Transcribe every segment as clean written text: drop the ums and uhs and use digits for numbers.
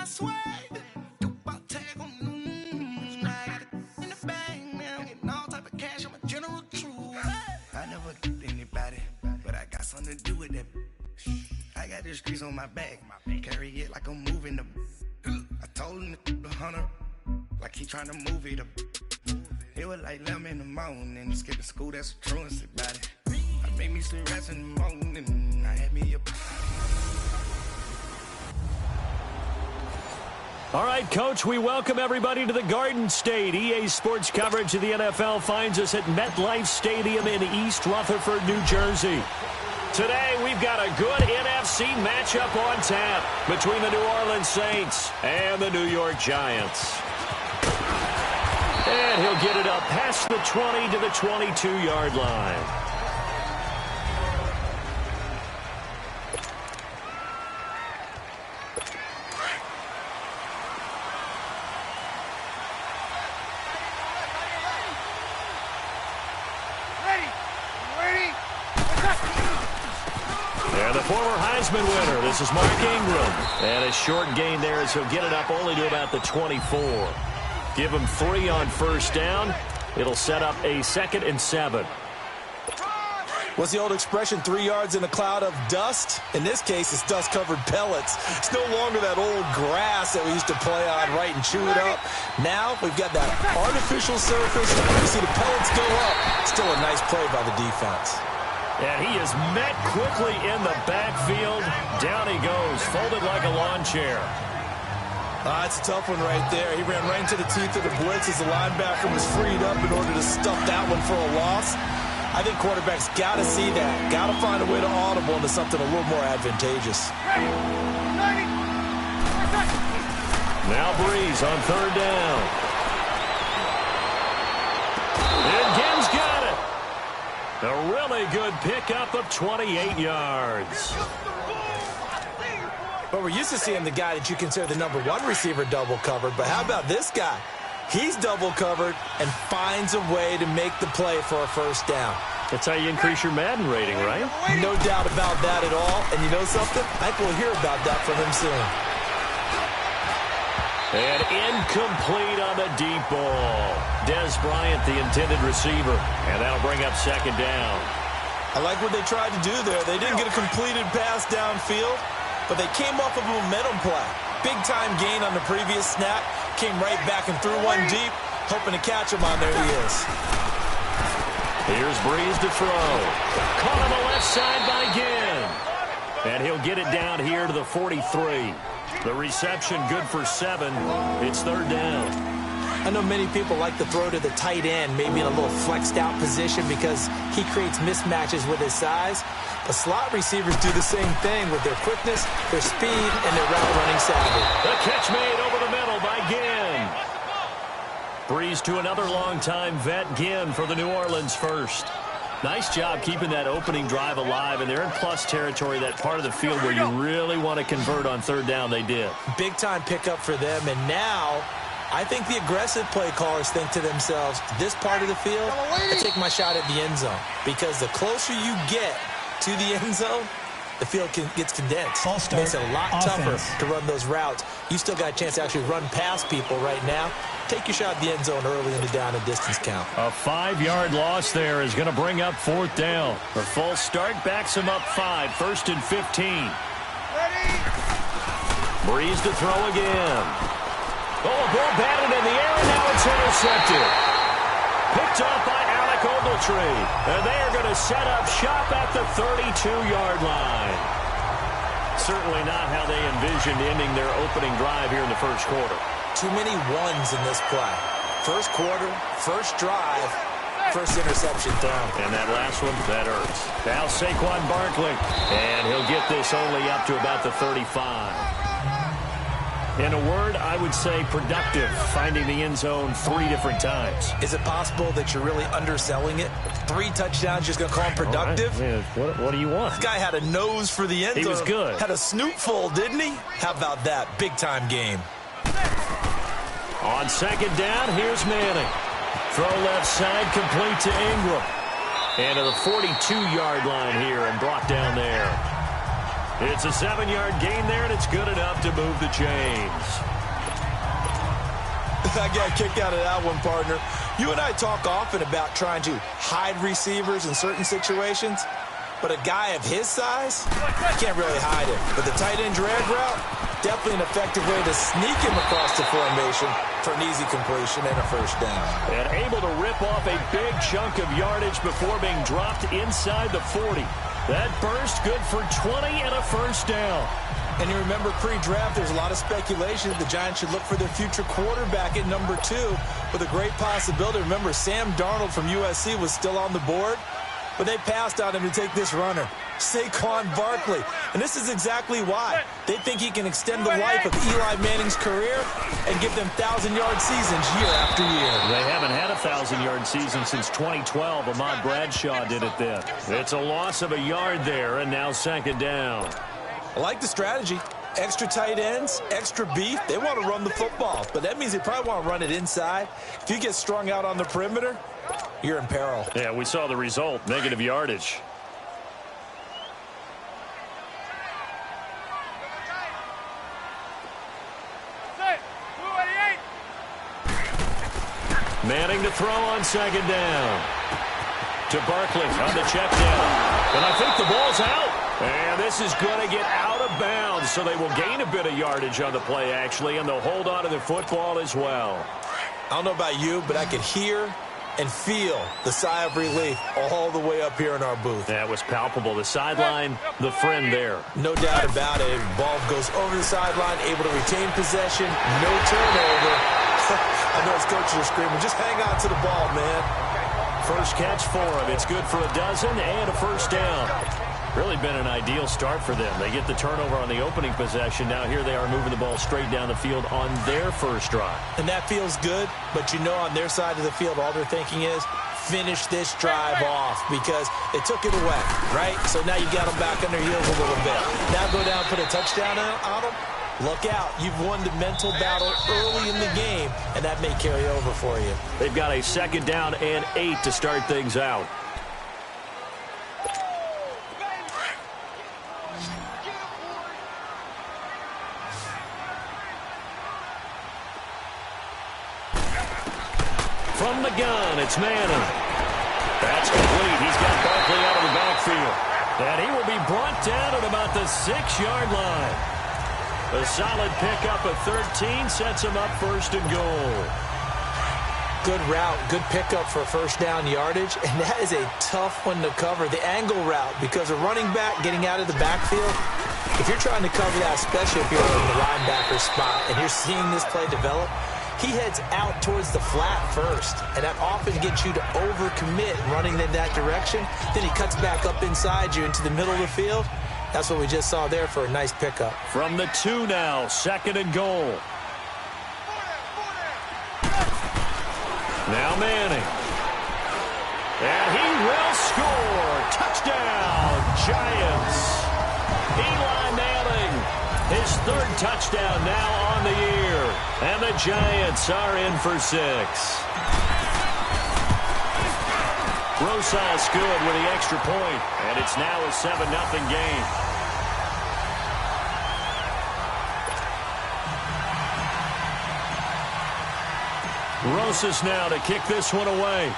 I swear. About tag on I got it in the bag, man. Getting all type of cash. I'm a general true. I never get anybody, but I got something to do with that. I got the streets on my back. Carry it like I'm moving the. I told him the 100, like he trying to move it up. It was like 11 in the morning. Skipping school, that's a truancy about it. I made me some rest in the morning. I had me a. All right, Coach, we welcome everybody to the Garden State. EA Sports coverage of the NFL finds us at MetLife Stadium in East Rutherford, New Jersey. Today, we've got a good NFC matchup on tap between the New Orleans Saints and the New York Giants. And he'll get it up past the 20 to the 22-yard line. And the former Heisman winner, this is Mark Ingram. And a short gain there as he'll get it up only to about the 24. Give him 3 on first down. It'll set up a 2nd and 7. What's the old expression, 3 yards in a cloud of dust? In this case, it's dust-covered pellets. It's no longer that old grass that we used to play on, right, and chew it up. Now we've got that artificial surface. You see the pellets go up. Still a nice play by the defense. And he is met quickly in the backfield. Down he goes, folded like a lawn chair. It's a tough one right there. He ran right into the teeth of the blitz as the linebacker was freed up in order to stuff that one for a loss. I think quarterbacks got to see that. Got to find a way to audible into something a little more advantageous. Now Breeze on 3rd down. And Gibbs got it. A really good pickup of 28 yards. But we're used to seeing the guy that you consider the number 1 receiver double covered. But how about this guy? He's double covered and finds a way to make the play for a first down. That's how you increase your Madden rating, right? No doubt about that at all. And you know something? I think we'll hear about that from him soon. And incomplete on the deep ball. Dez Bryant, the intended receiver. And that'll bring up 2nd down. I like what they tried to do there. They didn't get a completed pass downfield, but they came off of a momentum play. Big-time gain on the previous snap. Came right back and threw one deep, hoping to catch him on there. He is. Here's Breeze to throw. Caught on the left side by Ginn. And he'll get it down here to the 43. The reception good for 7. It's 3rd down. I know many people like to throw to the tight end, maybe in a little flexed out position because he creates mismatches with his size. But slot receivers do the same thing with their quickness, their speed, and their route running savvy. The catch made over the middle by Ginn. Breeze to another longtime vet, Ginn, for the New Orleans first. Nice job keeping that opening drive alive, and they're in plus territory, that part of the field where you really want to convert on 3rd down. They did. Big-time pickup for them, and now I think the aggressive play callers think to themselves, this part of the field, I take my shot at the end zone. Because the closer you get to the end zone, the field gets condensed. It makes it a lot tougher to run those routes. You still got a chance to actually run past people right now. Take your shot at the end zone early in the down and distance count. A 5-yard loss there is going to bring up 4th down. The full start backs him up 5, 1st and 15. Ready? Breeze to throw again. Oh, a ball batted in the air, and now it's intercepted. Picked off by Alec Ogletree. And they are going to set up shop at the 32-yard line. Certainly not how they envisioned ending their opening drive here in the first quarter. Too many ones in this play. First quarter, first drive, first interception thrown. And that last one, that hurts. Now Saquon Barkley. And he'll get this only up to about the 35. In a word, I would say productive, finding the end zone 3 different times. Is it possible that you're really underselling it? 3 touchdowns, just going to call him productive? Right. What do you want? This guy had a nose for the end zone. He was good. Had a snoot full, didn't he? How about that? Big-time game. On 2nd down, here's Manning. Throw left side, complete to Ingram. And to the 42-yard line here and brought down there. It's a 7-yard gain there, and it's good enough to move the chains. I got a kick out of that one, partner. You and I talk often about trying to hide receivers in certain situations, but a guy of his size, you can't really hide him. But the tight end drag route, definitely an effective way to sneak him across the formation for an easy completion and a first down. And able to rip off a big chunk of yardage before being dropped inside the 40. That burst good for 20 and a first down. And you remember pre-draft, there's a lot of speculation that the Giants should look for their future quarterback at number 2 with a great possibility. Remember, Sam Darnold from USC was still on the board, but they passed on him to take this runner, Saquon Barkley. And this is exactly why. They think he can extend the life of Eli Manning's career and give them 1,000-yard seasons year after year. They haven't had a 1,000-yard season since 2012. Ahmad Bradshaw did it then. It's a loss of a yard there, and now second down. I like the strategy. Extra tight ends, extra beef. They want to run the football, but that means they probably want to run it inside. If you get strung out on the perimeter, you're in peril. Yeah, we saw the result, negative yardage. Manning to throw on second down. To Barkley on the check down. And I think the ball's out. And this is going to get out of bounds, so they will gain a bit of yardage on the play, actually, and they'll hold on to the football as well. I don't know about you, but I could hear and feel the sigh of relief all the way up here in our booth. That was palpable. The sideline, the friend there. No doubt about it. Ball goes over the sideline, able to retain possession, no turnover. I know his coaches are screaming, just hang on to the ball, man. First catch for him. It's good for a dozen and a first down. Really been an ideal start for them. They get the turnover on the opening possession. Now here they are moving the ball straight down the field on their first drive. And that feels good, but you know on their side of the field, all they're thinking is, finish this drive off because they took it away, right? So now you got them back on their heels a little bit. Now go down and put a touchdown on them. Look out. You've won the mental battle early in the game, and that may carry over for you. They've got a second down and 8 to start things out. From the gun, it's Manning. That's complete. He's got Barkley out of the backfield. And he will be brought down at about the 6-yard line. A solid pickup of 13 sets him up first and goal. Good route, good pickup for first down yardage, and that is a tough one to cover, the angle route, because a running back getting out of the backfield, if you're trying to cover that, especially if you're in the linebacker spot and you're seeing this play develop, he heads out towards the flat first, and that often gets you to overcommit running in that direction. Then he cuts back up inside you into the middle of the field. That's what we just saw there for a nice pickup. From the 2 now, second and goal. Now Manning. And he will score. Touchdown, Giants. Eli Manning, his 3rd touchdown now on the year. And the Giants are in for 6. Rosas good with the extra point, and it's now a 7-0 game. Rosas now to kick this one away.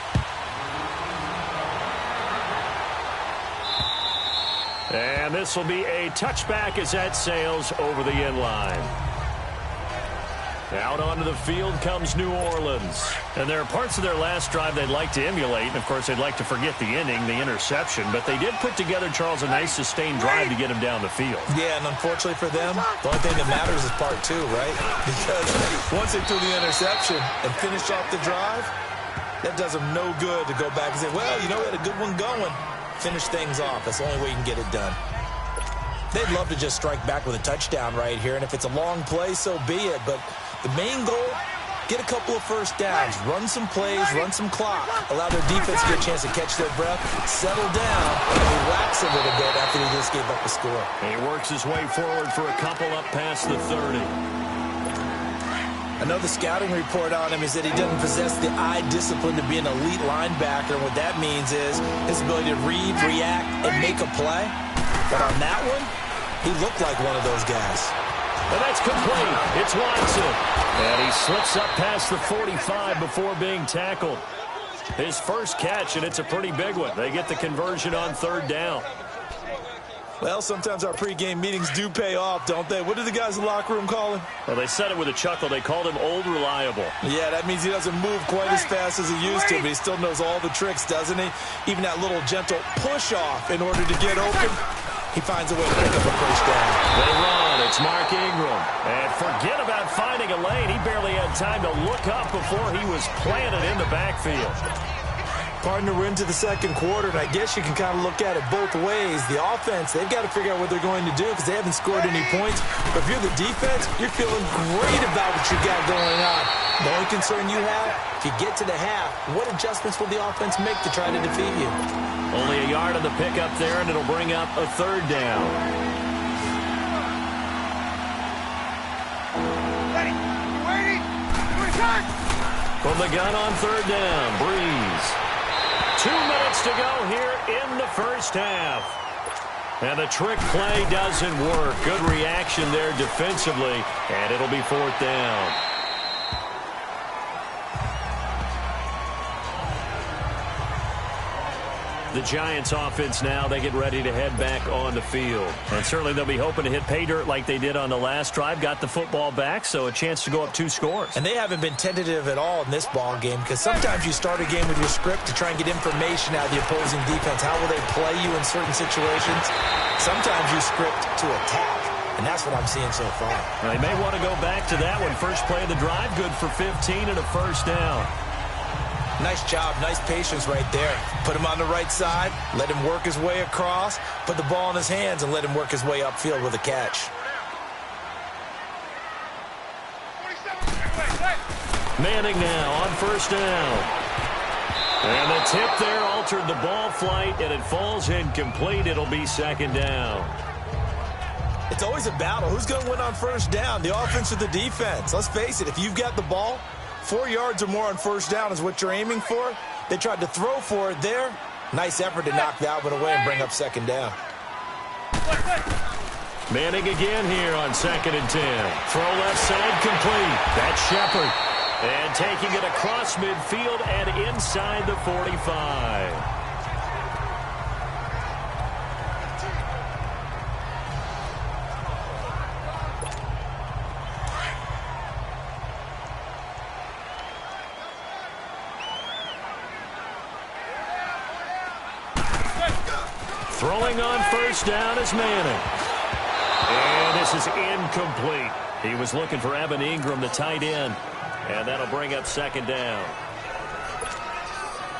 And this will be a touchback as that sails over the end line. Out onto the field comes New Orleans. And there are parts of their last drive they'd like to emulate. And, of course, they'd like to forget the inning, the interception. But they did put together, Charles, a nice sustained drive to get him down the field. Yeah, and unfortunately for them, the only thing that matters is part 2, right? Because once they threw the interception and finished off the drive, that does them no good to go back and say, well, you know, we had a good one going. Finish things off. That's the only way you can get it done. They'd love to just strike back with a touchdown right here. And if it's a long play, so be it. But the main goal, get a couple of first downs, run some plays, run some clock, allow their defense to get a chance to catch their breath, settle down, and relax a little bit after they just gave up a score. He works his way forward for a couple up past the 30. I know the scouting report on him is that he doesn't possess the eye discipline to be an elite linebacker. What that means is his ability to read, react, and make a play. But on that one, He looked like one of those guys. And that's complete. It's Watson. And he slips up past the 45 before being tackled. His first catch, and it's a pretty big one. They get the conversion on third down. Well, sometimes our pregame meetings do pay off, don't they? What do the guys in the locker room call him? Well, they said it with a chuckle. They called him Old Reliable. Yeah, that means he doesn't move quite as fast as he used to, but he still knows all the tricks, doesn't he? Even that little gentle push-off in order to get open. He finds a way to pick up a first down. They run. It's Mark Ingram. And forget about finding a lane. He barely had time to look up before he was planted in the backfield. Partner, we're into the second quarter, and I guess you can kind of look at it both ways. The offense, they've got to figure out what they're going to do because they haven't scored any points. But if you're the defense, you're feeling great about what you got going on. The only concern you have, if you get to the half, what adjustments will the offense make to try to defeat you? Only a yard on the pickup there, and it'll bring up a third down. From the gun on third down, Breeze. 2 minutes to go here in the first half. And the trick play doesn't work. Good reaction there defensively, and it'll be fourth down. The Giants offense now, they get ready to head back on the field. And certainly they'll be hoping to hit pay dirt like they did on the last drive. Got the football back, so a chance to go up 2 scores. And they haven't been tentative at all in this ball game because sometimes you start a game with your script to try and get information out of the opposing defense. How will they play you in certain situations? Sometimes you script to attack. And that's what I'm seeing so far. They may want to go back to that one. First play of the drive, good for 15 and a first down. Nice job, nice patience right there. Put him on the right side, let him work his way across, put the ball in his hands, and let him work his way upfield with a catch. Manning now on first down. And the tip there altered the ball flight, and it falls incomplete. It'll be second down. It's always a battle. Who's going to win on first down, the offense or the defense? Let's face it, if you've got the ball, 4 yards or more on first down is what you're aiming for. They tried to throw for it there. Nice effort to knock that one away and bring up second down. Manning again here on 2nd and 10. Throw left side complete. That's Shepard. And taking it across midfield and inside the 45. Throwing on first down is Manning. And this is incomplete. He was looking for Evan Ingram, the tight end. And that'll bring up second down.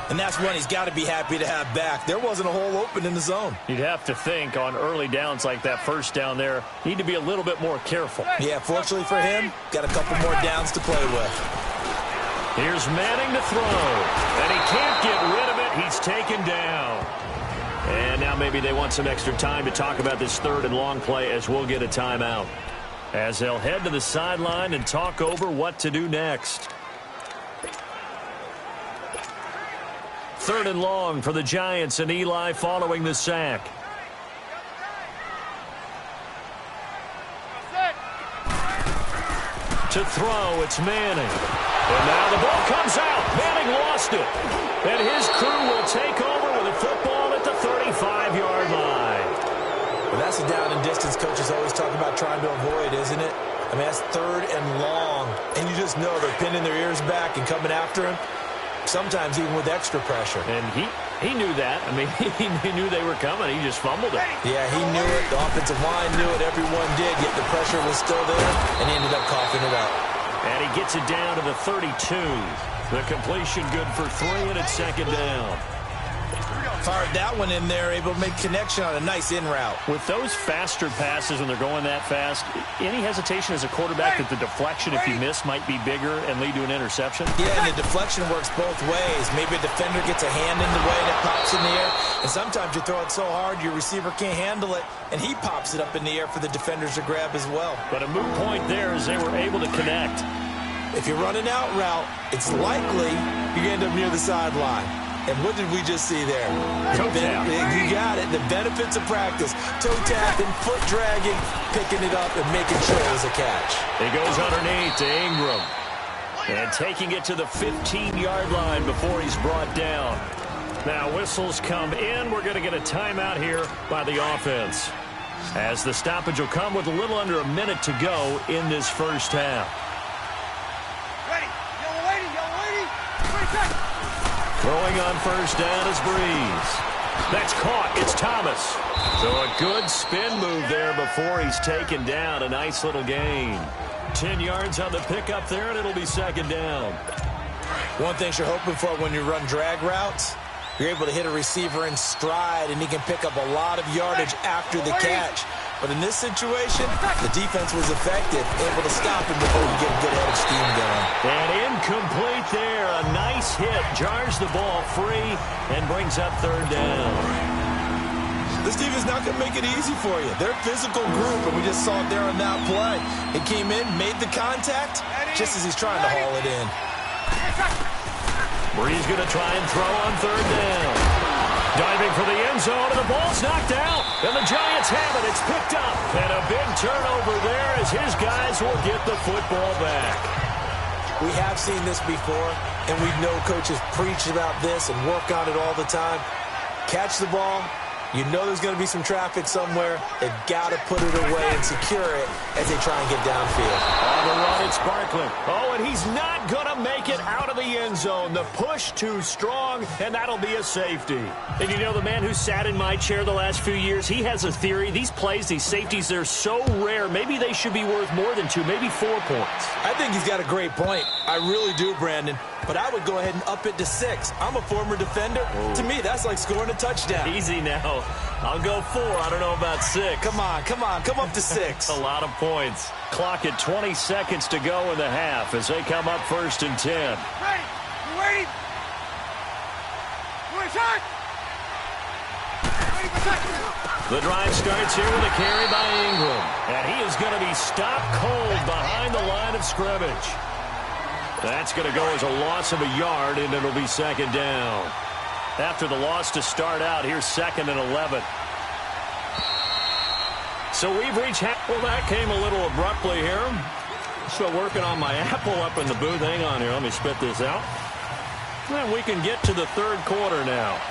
And that's one he's got to be happy to have back. There wasn't a hole open in the zone. You'd have to think on early downs like that first down there, need to be a little bit more careful. Yeah, fortunately for him, got a couple more downs to play with. Here's Manning to throw. And he can't get rid of it. He's taken down. And now maybe they want some extra time to talk about this third and long play as we'll get a timeout. As they'll head to the sideline and talk over what to do next. Third and long for the Giants and Eli following the sack. To throw, it's Manning. And now the ball comes out. Manning lost it. And his crew will take over with a football at the 35-yard line. Well, that's a down and distance coaches always talk about trying to avoid, isn't it? I mean, that's third and long. And you just know they're pinning their ears back and coming after him, sometimes even with extra pressure. And he knew that. I mean, he knew they were coming. He just fumbled it. Yeah, he knew it. The offensive line knew it. Everyone did, yet the pressure was still there, and he ended up coughing it up. And he gets it down to the 32. The completion good for 3, and it's second down. Fired that one in there, able to make connection on a nice in route. With those faster passes when they're going that fast, any hesitation as a quarterback that the deflection, if you miss, might be bigger and lead to an interception? Yeah, and the deflection works both ways. Maybe a defender gets a hand in the way and it pops in the air. And sometimes you throw it so hard your receiver can't handle it, and he pops it up in the air for the defenders to grab as well. But a moot point there as they were able to connect. If you're running out route, it's likely you're going to end up near the sideline. And what did we just see there? Toe tap. You got it. The benefits of practice. Toe tapping, foot dragging, picking it up, and making sure it was a catch. He goes underneath to Ingram. And taking it to the 15-yard line before he's brought down. Now whistles come in. We're going to get a timeout here by the offense, as the stoppage will come with a little under a minute to go in this first half. Ready. Yellow lady. Throwing on first down is Breeze. That's caught. It's Thomas. So a good spin move there before he's taken down. A nice little gain. 10 yards on the pickup there, and it'll be second down. One thing you're hoping for when you run drag routes, you're able to hit a receiver in stride, and he can pick up a lot of yardage after the catch. But in this situation, the defense was effective, able to stop him before you get a good head of steam going. And incomplete there. A nice hit. Jars the ball free and brings up third down. This team is not going to make it easy for you. They're a physical group, and we just saw it there on that play. It came in, made the contact, just as he's trying to haul it in. Breeze going to try and throw on third down. Diving for the end zone, and the ball's knocked out. And the Giants have it. It's picked up. And a big turnover there as his guys will get the football back. We have seen this before, and we know coaches preach about this and work on it all the time. Catch the ball. You know there's going to be some traffic somewhere. They've got to put it away and secure it as they try and get downfield. On the run, it's Barkley. Oh, and he's not going to make it out of the end zone. The push too strong, and that'll be a safety. And you know, the man who sat in my chair the last few years, he has a theory. These plays, these safeties, they're so rare. Maybe they should be worth more than 2, maybe 4 points. I think he's got a great point. I really do, Brandon. But I would go ahead and up it to 6. I'm a former defender. To me, that's like scoring a touchdown. Easy now. I'll go 4. I don't know about 6. Come on. Come up to 6. A lot of points. Clock at 20 seconds to go in the half as they come up first and 10. Ready. You ready? You ready, The drive starts here with a carry by Ingram. And he is going to be stopped cold behind the line of scrimmage. That's going to go as a loss of a yard, and it'll be second down. After the loss to start out, here's 2nd and 11. So we've reached half. Well, that came a little abruptly here. Still working on my apple up in the booth. Hang on here. Let me spit this out. And we can get to the third quarter now.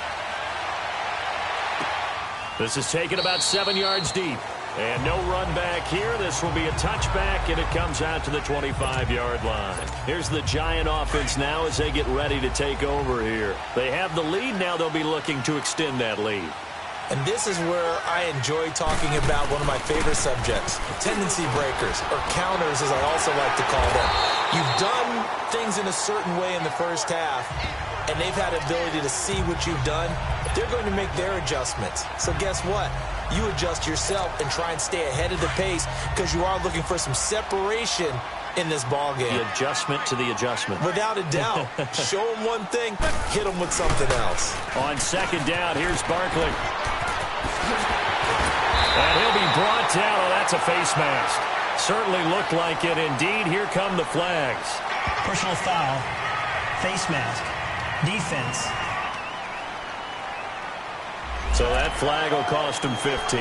This is taken about 7 yards deep. And no run back here. This will be a touchback, and it comes out to the 25-yard line. Here's the Giant offense now as they get ready to take over here. They have the lead. Now they'll be looking to extend that lead. And this is where I enjoy talking about one of my favorite subjects, tendency breakers, or counters as I also like to call them. You've done things in a certain way in the first half, and they've had ability to see what you've done. They're going to make their adjustments. So guess what? You adjust yourself and try and stay ahead of the pace because you are looking for some separation in this ball game. The adjustment to the adjustment. Without a doubt. Show them one thing, hit them with something else. On second down, here's Barkley. And he'll be brought down. Oh, that's a face mask. Certainly looked like it. Indeed, here come the flags. Personal foul, face mask, defense. So that flag will cost him 15.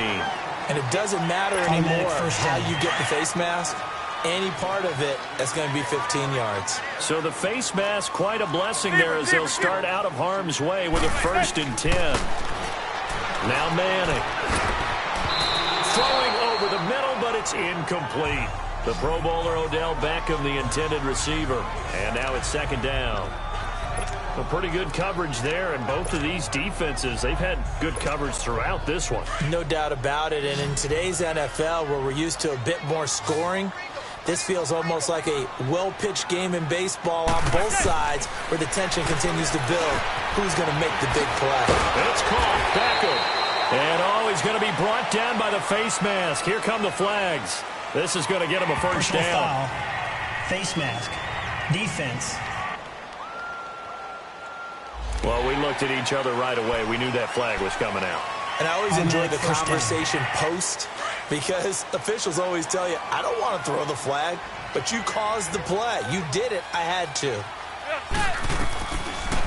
And it doesn't matter anymore how you get the face mask. Any part of it, that's going to be 15 yards. So the face mask, quite a blessing there as they'll start out of harm's way with a 1st and 10. Now Manning. Throwing over the middle, but it's incomplete. The Pro Bowler Odell Beckham, the intended receiver. And now it's second down. Well, pretty good coverage there, and both of these defenses, they've had good coverage throughout this one. No doubt about it, and in today's NFL, where we're used to a bit more scoring, this feels almost like a well-pitched game in baseball on both sides, where the tension continues to build. Who's going to make the big play? It's caught. Beckham. And, he's going to be brought down by the face mask. Here come the flags. This is going to get him a first down. Foul, face mask, defense. Well, we looked at each other right away. We knew that flag was coming out. And I always enjoy the conversation post because officials always tell you, I don't want to throw the flag, but you caused the play. You did it. I had to.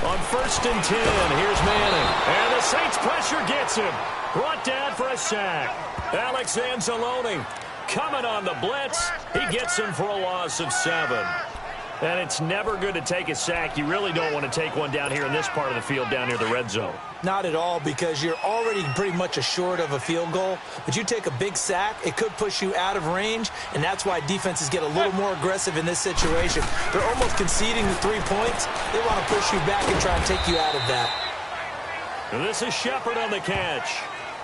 On 1st and 10, here's Manning. And the Saints pressure gets him. Brought down for a sack. Alex Anzalone coming on the blitz. He gets him for a loss of 7. And it's never good to take a sack. You really don't want to take one down here in this part of the field down near the red zone. Not at all, because you're already pretty much assured of a field goal. But you take a big sack, it could push you out of range, and that's why defenses get a little more aggressive in this situation. They're almost conceding the 3 points. They want to push you back and try and take you out of that. And this is Shepard on the catch.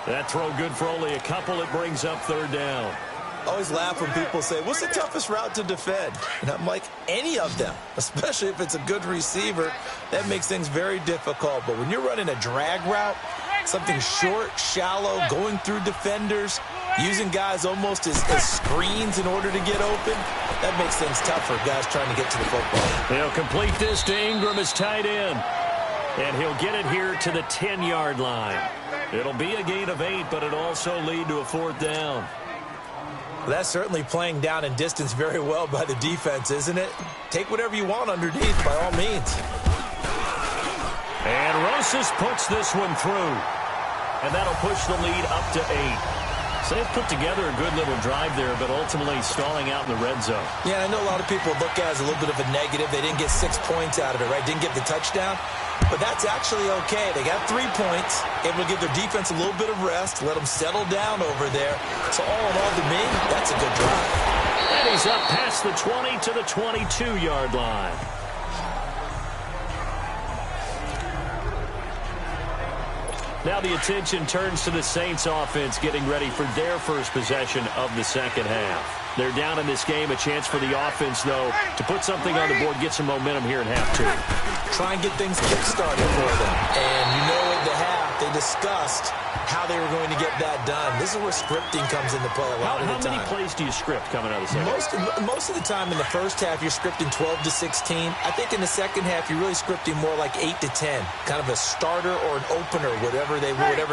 That throw good for only a couple. It brings up 3rd down. I always laugh when people say, what's the toughest route to defend? And I'm like, any of them, especially if it's a good receiver. That makes things very difficult. But when you're running a drag route, something short, shallow, going through defenders, using guys almost as screens in order to get open, that makes things tough for guys trying to get to the football. He'll complete this to Ingram as tight end. And he'll get it here to the 10-yard line. It'll be a gain of 8, but it'll also lead to a 4th down. That's certainly playing down in distance very well by the defense, isn't it? Take whatever you want underneath, by all means. And Rosas puts this one through. And that'll push the lead up to 8. So they've put together a good little drive there, but ultimately stalling out in the red zone. Yeah, I know a lot of people look at it as a little bit of a negative. They didn't get 6 points out of it, right? Didn't get the touchdown. But that's actually okay. They got 3 points, able to give their defense a little bit of rest, let them settle down over there. So all in all, to me, that's a good drive. And he's up past the 20 to the 22-yard line. Now the attention turns to the Saints offense getting ready for their first possession of the second half. They're down in this game. A chance for the offense, though, to put something on the board, get some momentum here in half 2. Try and get things kick-started for them. And you know at the half, they discussed how they were going to get that done. This is where scripting comes into play a lot of the time. How many plays do you script coming out of the second half? Most of the time in the first half, you're scripting 12 to 16. I think in the second half, you're really scripting more like 8 to 10. Kind of a starter or an opener, whatever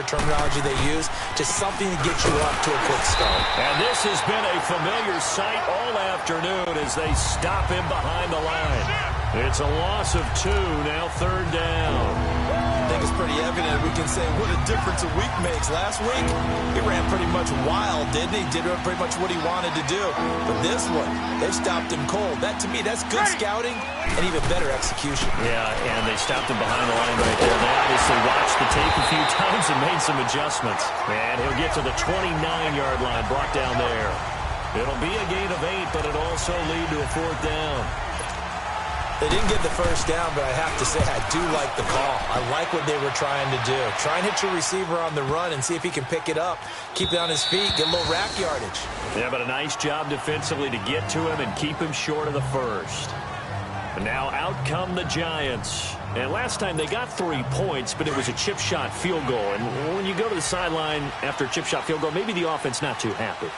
terminology they use, just something to get you off to a quick start. And this has been a familiar sight all afternoon as they stop him behind the line. It's a loss of 2, now 3rd down. I think it's pretty evident we can say what a difference a week makes. Last week, he ran pretty much wild, didn't he? Did pretty much what he wanted to do. But this one, they stopped him cold. That, to me, that's good scouting and even better execution. Yeah, and they stopped him behind the line right there. They obviously watched the tape a few times and made some adjustments. And he'll get to the 29-yard line, brought down there. It'll be a gain of 8, but it'll also lead to a 4th down. They didn't get the first down, but I have to say I do like the call. I like what they were trying to do. Try and hit your receiver on the run and see if he can pick it up, keep it on his feet, get a little rack yardage. Yeah, but a nice job defensively to get to him and keep him short of the first. And now out come the Giants. And last time they got 3 points, but it was a chip shot field goal. And when you go to the sideline after a chip shot field goal, maybe the offense not too happy.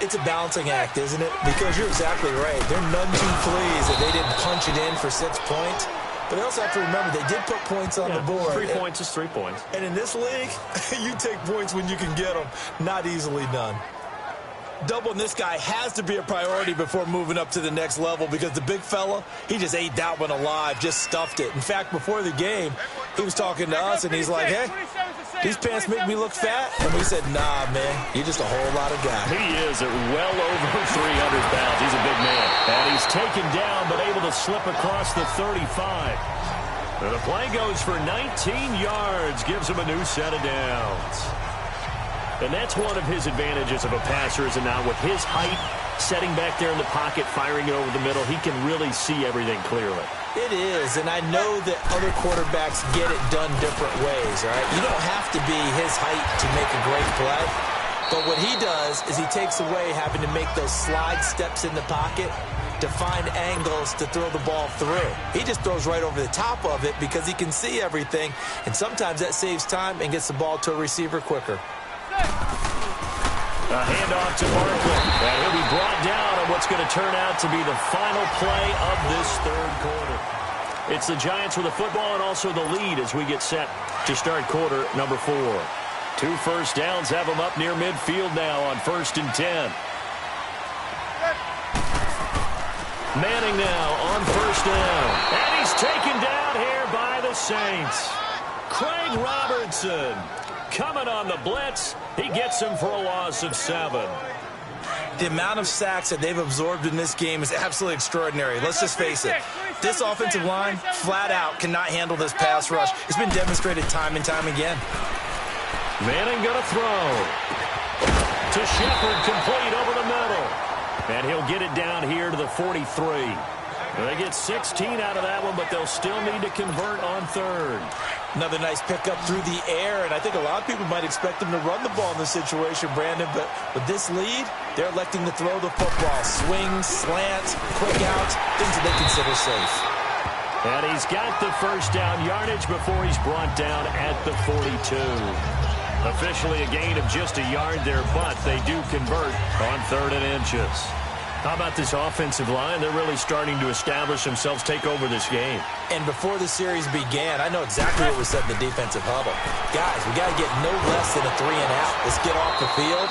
It's a balancing act, isn't it? Because you're exactly right. They're none too pleased that they didn't punch it in for 6 points. But they also have to remember they did put points on the board. 3 points is 3 points. And in this league, you take points when you can get them. Not easily done. Doubling this guy has to be a priority before moving up to the next level because the big fella, he just ate that one alive, just stuffed it. In fact, before the game, he was talking to us, and he's like, hey, these pants make me look fat? And we said, nah, man, you're just a whole lot of guy. He is at well over 300 pounds. He's a big man. And he's taken down, but able to slip across the 35. And the play goes for 19 yards, gives him a new set of downs. And that's one of his advantages of a passer, is it not? With his height, setting back there in the pocket, firing it over the middle, he can really see everything clearly. It is, and I know that other quarterbacks get it done different ways, all right? You don't have to be his height to make a great play. But what he does is he takes away having to make those slide steps in the pocket to find angles to throw the ball through. He just throws right over the top of it because he can see everything, and sometimes that saves time and gets the ball to a receiver quicker. A handoff to Barkley. And he'll be brought down on what's going to turn out to be the final play of this 3rd quarter. It's the Giants with the football and also the lead as we get set to start quarter number 4. 2 first downs have them up near midfield now on 1st and 10. Manning now on 1st down. And he's taken down here by the the Saints. Craig Robertson coming on the blitz. He gets him for a loss of 7. The amount of sacks that they've absorbed in this game is absolutely extraordinary. Let's just face it. This offensive line, flat out, cannot handle this pass rush. It's been demonstrated time and time again. Manning going to throw. To Shepard, complete over the middle. And he'll get it down here to the 43. They get 16 out of that one, but they'll still need to convert on 3rd. Another nice pickup through the air, and I think a lot of people might expect them to run the ball in this situation, Brandon, but with this lead, they're electing to throw the football. Swings, slants, quick outs, things that they consider safe. And he's got the first down yardage before he's brought down at the 42. Officially a gain of just a yard there, but they do convert on 3rd and inches. How about this offensive line? They're really starting to establish themselves, take over this game. And before the series began, I know exactly what was said in the defensive huddle. Guys, we got to get no less than a 3 and out. Let's get off the field.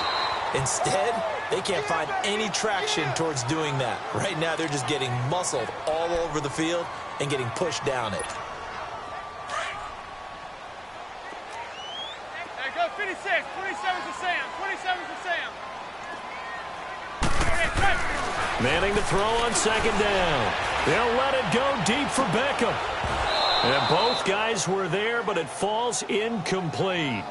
Instead, they can't find any traction towards doing that. Right now, they're just getting muscled all over the field and getting pushed down it. There goes 56. 27 to Sam. 27 to Sam. Manning to throw on 2nd down. They'll let it go deep for Beckham. And both guys were there, but it falls incomplete.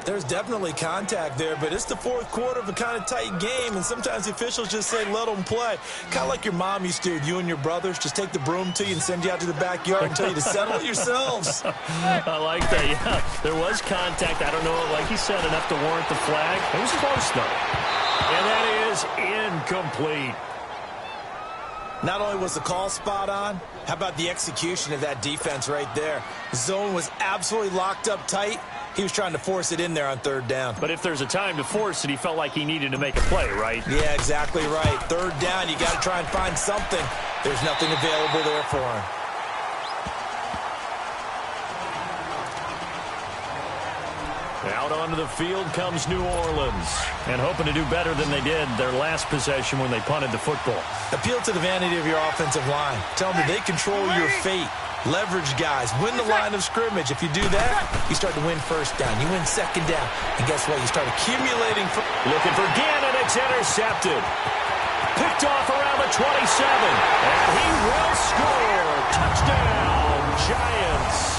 There's definitely contact there, but it's the 4th quarter of a kind of tight game, and sometimes the officials just say, let them play. Kind of like your mom used to with you and your brothers. Just take the broom to you and send you out to the backyard and tell you to settle it yourselves. I like that, yeah. There was contact. I don't know, like he said, enough to warrant the flag. It was close, though. And that is incomplete. Not only was the call spot on, how about the execution of that defense right there? The zone was absolutely locked up tight. He was trying to force it in there on 3rd down. But if there's a time to force it, he felt like he needed to make a play, right? Yeah, exactly right. 3rd down, you got to try and find something. There's nothing available there for him. Out onto the field comes New Orleans. And hoping to do better than they did their last possession when they punted the football. Appeal to the vanity of your offensive line. Tell them that they control your fate. Leverage guys. Win the line of scrimmage. If you do that, you start to win 1st down. You win 2nd down. And guess what? You start accumulating. Looking for Gannon. It's intercepted. Picked off around the 27. And he will score. Touchdown, Giants.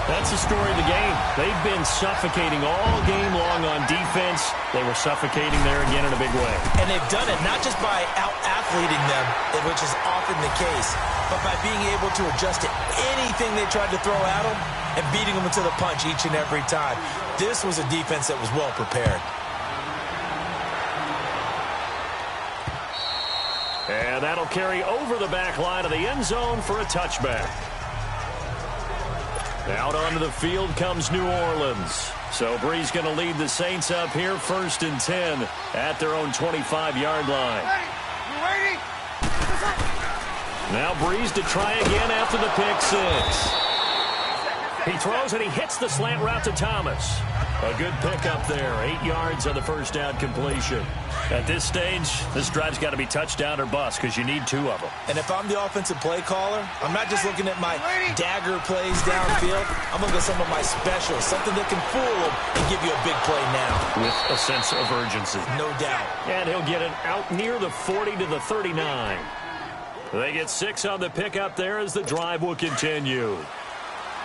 That's the story of the game. They've been suffocating all game long on defense. They were suffocating there again in a big way. And they've done it not just by out-athleting them, which is often the case, but by being able to adjust to anything they tried to throw at them and beating them into the punch each and every time. This was a defense that was well prepared. And that'll carry over the back line of the end zone for a touchback. Out onto the field comes New Orleans. So Bree's going to lead the Saints up here 1st and 10 at their own 25-yard line. Now Breeze to try again after the pick 6. He throws and he hits the slant route to Thomas. A good pickup there. 8 yards on the first down completion. At this stage, this drive's got to be touchdown or bust because you need 2 of them. And if I'm the offensive play caller, I'm not just looking at my dagger plays downfield. I'm looking at some of my specials, something that can fool them and give you a big play now. With a sense of urgency. No doubt. And he'll get it out near the 40 to the 39. They get 6 on the pickup there as the drive will continue.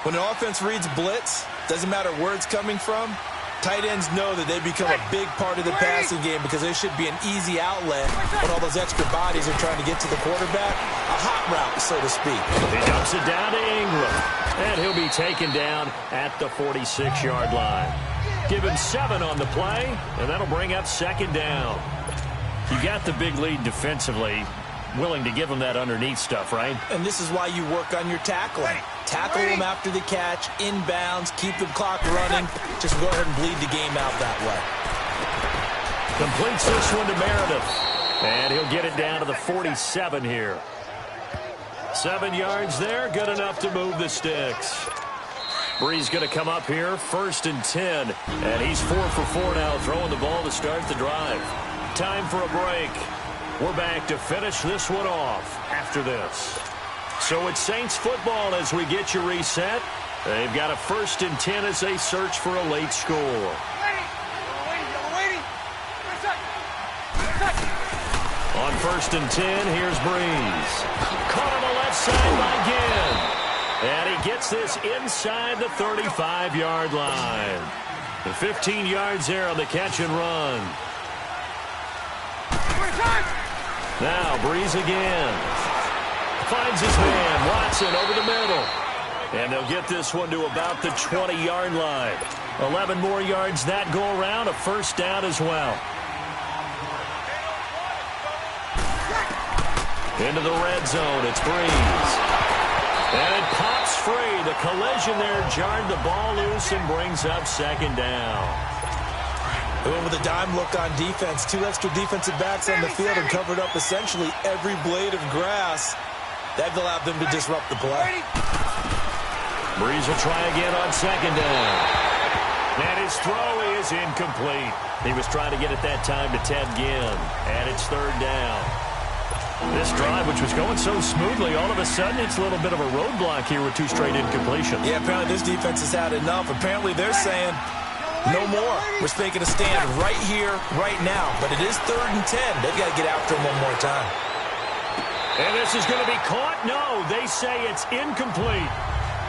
When an offense reads blitz, doesn't matter where it's coming from, tight ends know that they become a big part of the passing game because there should be an easy outlet when all those extra bodies are trying to get to the quarterback. A hot route, so to speak. He dumps it down to Ingram. And he'll be taken down at the 46-yard line. Give him 7 on the play, and that'll bring up 2nd down. You got the big lead defensively. Willing to give them that underneath stuff, right? And this is why you work on your tackling. Tackle them after the catch, inbounds, keep the clock running. Just go ahead and bleed the game out that way. Completes this one to Meredith. And he'll get it down to the 47 here. 7 yards there, good enough to move the sticks. Bree's going to come up here, 1st and 10. And he's 4 for 4 now, throwing the ball to start the drive. Time for a break. We're back to finish this one off after this. So it's Saints football as we get you reset. They've got a 1st and 10 as they search for a late score. On 1st and 10, here's Breeze. Caught on the left side by Ginn. And he gets this inside the 35-yard line. The 15 yards there on the catch and run. Now Breeze again. Finds his man, Watson, over the middle. And they'll get this one to about the 20-yard line. 11 more yards that go around, a 1st down as well. Into the red zone, it's Breeze. And it pops free. The collision there jarred the ball loose and brings up 2nd down. With a dime look on defense, 2 extra defensive backs on the field and covered up essentially every blade of grass. That allowed them to disrupt the play. Breeze will try again on 2nd down. And his throw is incomplete. He was trying to get it that time to Ted Ginn. And it's 3rd down. This drive, which was going so smoothly, all of a sudden it's a little bit of a roadblock here with 2 straight incompletions. Yeah, apparently this defense has had enough. Apparently they're saying, no more. We're making a stand right here, right now. But it is 3rd and 10. They've got to get after him one more time. And this is going to be caught? No, they say it's incomplete.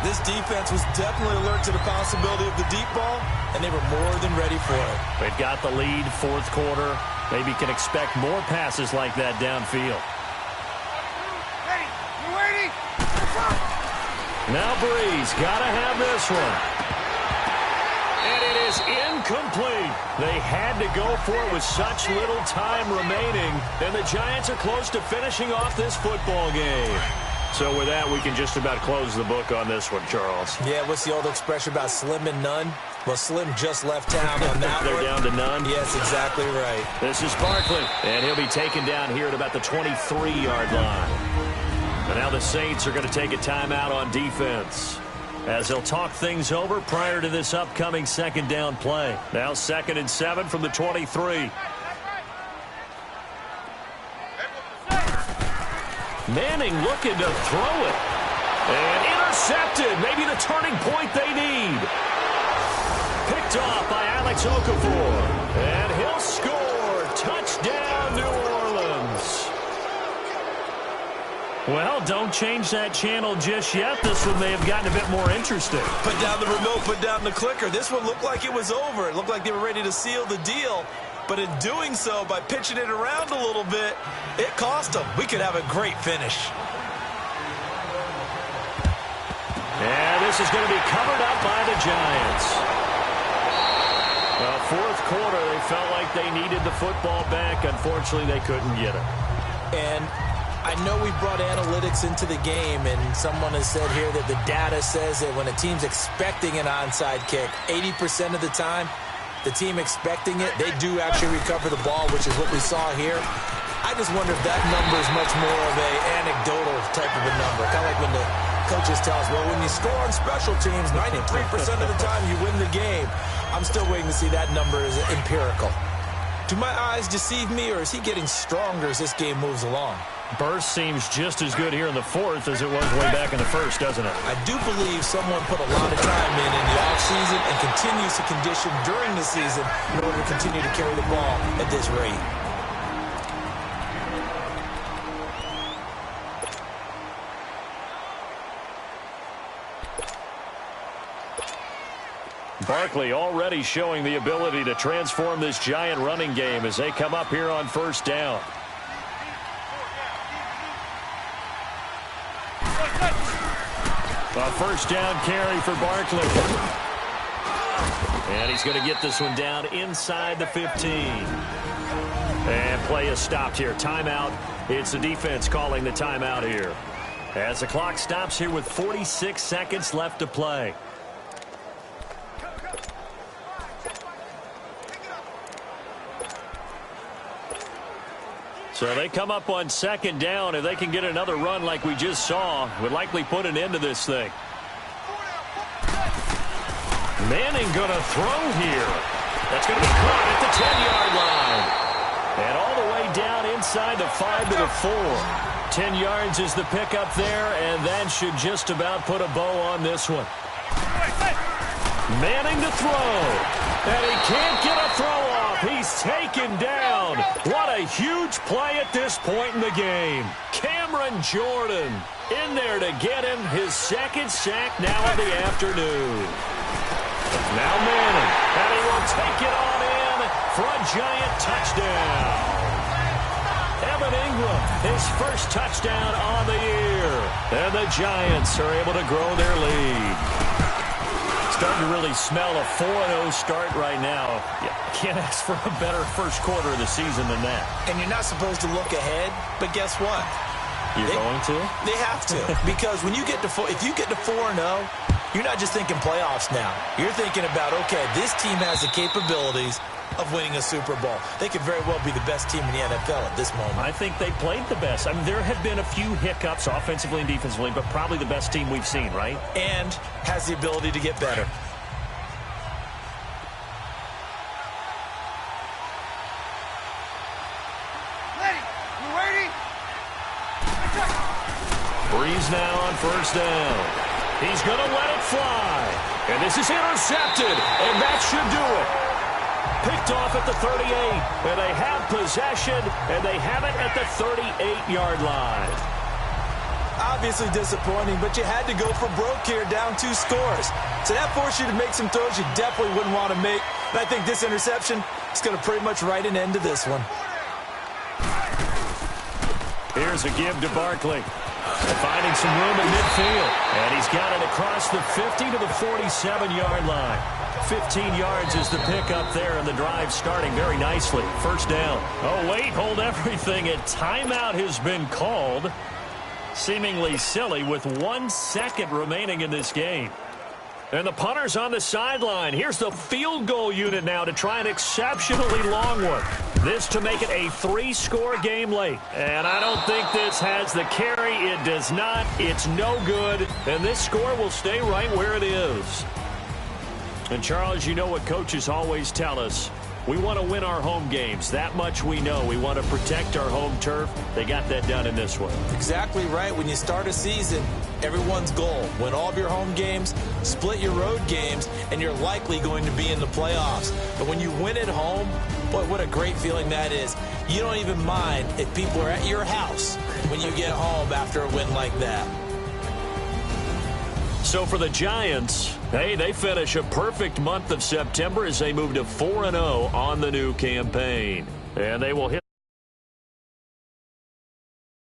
This defense was definitely alert to the possibility of the deep ball, and they were more than ready for it. They've got the lead, 4th quarter. Maybe can expect more passes like that downfield. Now Breeze, got to have this one. And it is incomplete. They had to go for it with such little time remaining. And the Giants are close to finishing off this football game. So with that, we can just about close the book on this one, Charles. Yeah, what's the old expression about slim and none? Well, Slim just left town on that They're one. down to none? Yes, exactly right. This is Barkley, and he'll be taken down here at about the 23-yard line. And now the Saints are going to take a timeout on defense as they'll talk things over prior to this upcoming 2nd down play. Now 2nd and 7 from the 23. Manning looking to throw it. And intercepted. Maybe the turning point they need. Picked off by Alex Okafor. And he'll score. Touchdown, New Orleans. Well, don't change that channel just yet. This one may have gotten a bit more interesting. Put down the remote, put down the clicker. This one looked like it was over. It looked like they were ready to seal the deal. But in doing so, by pitching it around a little bit, it cost them. We could have a great finish. And this is going to be covered up by the Giants. Well, 4th quarter, they felt like they needed the football back. Unfortunately, they couldn't get it. And I know we brought analytics into the game, and someone has said here that the data says that when a team's expecting an onside kick, 80% of the time, the team expecting it, they do actually recover the ball, which is what we saw here. I just wonder if that number is much more of a anecdotal type of a number. Kind of like when the coaches tell us, well, when you score on special teams, 93% of the time you win the game. I'm still waiting to see that number is empirical. Do my eyes deceive me, or is he getting stronger as this game moves along? Burst seems just as good here in the 4th as it was way back in the 1st, doesn't it? I do believe someone put a lot of time in the offseason and continues to condition during the season in order to continue to carry the ball at this rate. Barkley already showing the ability to transform this Giant running game as they come up here on 1st down. A 1st down carry for Barkley. And he's going to get this one down inside the 15. And play is stopped here. Timeout. It's the defense calling the timeout here. As the clock stops here with 46 seconds left to play. So they come up on 2nd down. If they can get another run like we just saw, would likely put an end to this thing. Manning going to throw here. That's going to be caught at the 10-yard line. And all the way down inside the 5 to the 4. 10 yards is the pickup there, and that should just about put a bow on this one. Manning to throw, and he can't get a throw off. He's taken down. What a huge play at this point in the game. Cameron Jordan in there to get him his second sack now of the afternoon. Now Manning, and he will take it on in for a giant touchdown. Evan Ingram, his first touchdown on the year. And the Giants are able to grow their lead. Starting to really smell a 4-0 start right now. You can't ask for a better first quarter of the season than that. And you're not supposed to look ahead, but guess what? You're going to? They have to. Because when you get to if you get to 4-0, you're not just thinking playoffs now. You're thinking about, okay, this team has the capabilities of winning a Super Bowl. They could very well be the best team in the NFL at this moment. I think they played the best. I mean, there have been a few hiccups offensively and defensively, but probably the best team we've seen, right? And has the ability to get better. Breeze now on first down. He's going to let it fly. And this is intercepted, and that should do it. Picked off at the 38, and they have possession, and they have it at the 38-yard line. Obviously disappointing, but you had to go for broke here, down 2 scores. So that forced you to make some throws you definitely wouldn't want to make. And I think this interception is going to pretty much write an end to this one. Here's a give to Barkley. Finding some room in midfield. And he's got it across the 50 to the 47-yard line. 15 yards is the pickup there, and the drive starting very nicely. First down. Oh, wait, hold everything. A timeout has been called. Seemingly silly with 1 second remaining in this game. And the punter's on the sideline. Here's the field goal unit now to try an exceptionally long one. This to make it a 3-score game late. And I don't think this has the carry. It does not. It's no good. And this score will stay right where it is. And, Charles, you know what coaches always tell us. We want to win our home games. That much we know. We want to protect our home turf. They got that done in this one. Exactly right. When you start a season, everyone's goal, win all of your home games, split your road games, and you're likely going to be in the playoffs. But when you win at home, boy, what a great feeling that is. You don't even mind if people are at your house when you get home after a win like that. So for the Giants, hey, they finish a perfect month of September as they move to 4-0 on the new campaign. And they will hit